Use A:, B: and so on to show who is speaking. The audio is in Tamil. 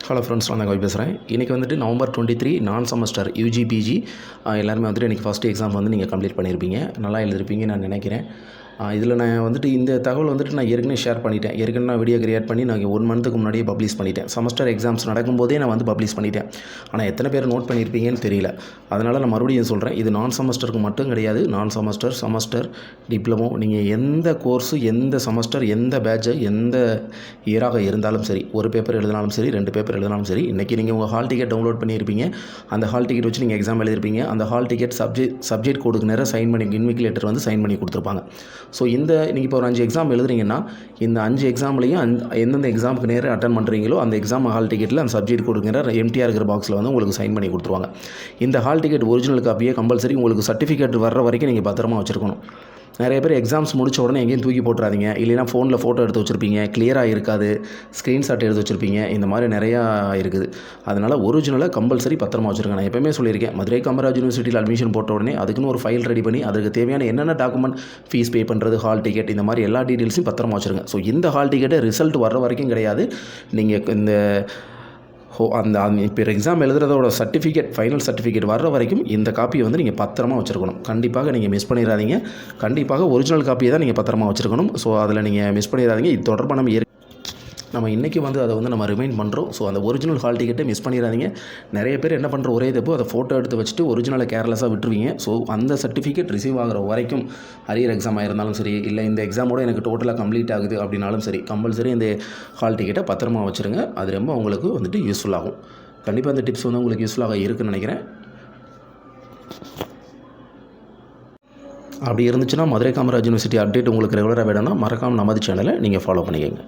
A: ஹலோ ஃப்ரெண்ட்ஸ், நான் கவி பேசுகிறேன். இன்றைக்கி வந்துட்டு நவம்பர் 23 நான் செமஸ்டர் யூஜி பிஜி எல்லாருமே வந்துட்டு இன்றைக்கி ஃபஸ்ட் எக்ஸாம் வந்து நீங்கள் கம்ப்ளீட் பண்ணியிருப்பீங்க. நல்லா எழுதிருப்பீங்க நான் நினைக்கிறேன். இதில் நான் வந்துட்டு இந்த தகவல் வந்துட்டு நான் ஏற்கனவே ஷேர் பண்ணிட்டேன். ஏற்கனவே நான் வீடியோ கிரியேட் பண்ணி நான் 1 மந்த்துக்கு முன்னாடியே பப்ளிஷ் பண்ணிட்டேன். செமஸ்டர் எக்ஸாம்ஸ் நடக்கும்போதே நான் வந்து பப்ளிஷ் பண்ணிட்டேன். ஆனால் எத்தனை பேர் நோட் பண்ணியிருப்பீங்கன்னு தெரியல. அதனால் நான் மறுபடியும் சொல்கிறேன், இது நான் செமஸ்டருக்கு மட்டும் கிடையாது. நான் செமஸ்டர் டிப்ளமோ, நீங்கள் எந்த கோர்ஸு, எந்த செமஸ்டர், எந்த பேட்சு, எந்த இயராக இருந்தாலும் சரி, ஒரு பேப்பர் எழுதினாலும் சரி, 2 பேப்பர் எழுதினாலும் சரி, இன்றைக்கி நீங்கள் உங்கள் ஹால் டிக்கெட் டவுன்லோட் பண்ணியிருப்பீங்க. அந்த ஹால் டிக்கெட் வச்சு நீங்கள் எக்ஸாம் எழுதிருப்பீங்க. அந்த ஹால் டிக்கெட் சப்ஜெக்ட் கோடுக்கு நேரம் சைன் பண்ணி இன்விகிலேட்டர் வந்து சைன் பண்ணி கொடுத்துருப்பாங்க. ஸோ நீங்கள் இப்போ ஒரு 5 எக்ஸாம் எழுதுறீங்கன்னா, இந்த 5 எக்ஸாம்லேயும் எந்தெந்த எக்ஸாமுக்கு நேரம் அட்டன் பண்ணுறீங்களோ அந்த எக்ஸாம் ஹால் டிக்கெட்டில் அந்த சப்ஜெக்ட் கோடுக்கு நேரம் எம்டிஆர் இருக்கிற பாக்ஸில் வந்து உங்களுக்கு சைன் பண்ணி கொடுத்துருவாங்க. இந்த ஹால் டிக்கெட் ஒரிஜினல் காப்பியே கம்பல்சரி உங்களுக்கு சர்டிஃபிகேட் வர்ற வரைக்கும் நீங்கள் பத்திரமா வச்சுருக்கணும். நிறைய பேர் எக்ஸாம்ஸ் முடித்த உடனே எங்கேயும் தூக்கி போட்டுறாதீங்க. இல்லைனா ஃபோனில் ஃபோட்டோ எடுத்து வச்சுருப்பீங்க, கிளியராக இருக்காது, ஸ்க்ரீன்ஷாட் எடுத்து வச்சுருப்பீங்க. இந்த மாதிரி நிறையா இருக்குது. அதனால் ஒரிஜினலாக கம்பல்சரி பத்திரமா வச்சுருங்க. நான் எப்போயுமே சொல்லியிருக்கேன், மதுரை காமராஜ் யூனிவர்சிட்டியில் அட்மிஷன் போட்ட உடனே அதுக்குன்னு ஒரு ஃபைல் ரெடி பண்ணி அதுக்கு தேவையான என்னென்ன டாக்குமெண்ட், ஃபீஸ் பே பண்ணுறது, ஹால் டிக்கெட், இந்த மாதிரி எல்லா டீட்டெயில்ஸையும் பத்திரமா வச்சுருங்க. ஸோ இந்த ஹால் டிக்கெட்டை ரிசல்ட் வர்ற வரைக்கும் கிடையாது. நீங்கள் இந்த அந்த இப்போ எக்ஸாம் எழுதுறதோட சர்டிஃபிகேட், ஃபைனல் சர்டிஃபிகேட் வர்ற வரைக்கும் இந்த காப்பியை வந்து நீங்கள் பத்திரமா வச்சுருக்கணும். கண்டிப்பாக நீங்கள் மிஸ் பண்ணிடாதீங்க. கண்டிப்பாக ஒரிஜினல் காப்பியை தான் நீங்கள் பத்திரமா வச்சுருக்கணும். ஸோ அதில் நீங்கள் மிஸ் பண்ணிடாதீங்க. இது தொடர்பாக நம்ம இன்றைக்கி வந்து அதை வந்து நம்ம ரிமைண்ட் பண்ணுறோம். ஸோ அந்த ஒரிஜினல் ஹால் டிக்கெட்டை மிஸ் பண்ணிடாதீங்க. நிறைய பேர் என்ன பண்ணுற ஒரே தப்பு, அதை ஃபோட்டோ எடுத்து வச்சுட்டு ஒரிஜினலை கேர்லெஸ்ஸாக விட்டுருவீங்க. ஸோ அந்த சர்டிஃபிகேட் ரிசீவ் ஆகிற வரைக்கும், அரியர் எக்ஸாம் ஆயிருந்தாலும் சரி, இல்லை இந்த எக்ஸாமோட எனக்கு டோட்டலாக கம்ப்ளீட் ஆகுது அப்படின்னாலும் சரி, கம்பல்சரி இந்த ஹால் டிக்கெட்டை பத்திரமா வச்சுருங்க. அது ரொம்ப உங்களுக்கு வந்துட்டு யூஸ்ஃபுல் ஆகும். கண்டிப்பாக இந்த டிப்ஸ் வந்து உங்களுக்கு யூஸ்ஃபுல்லாக இருக்குதுன்னு நினைக்கிறேன். அப்படி இருந்துச்சுன்னா மதுரை காமராஜ் யூனிவர்சிட்டி அப்டேட் உங்களுக்கு ரெகுலராக வேணும்னா மறக்காமல் நமது சேனலை நீங்கள் ஃபாலோ பண்ணிக்கோங்க.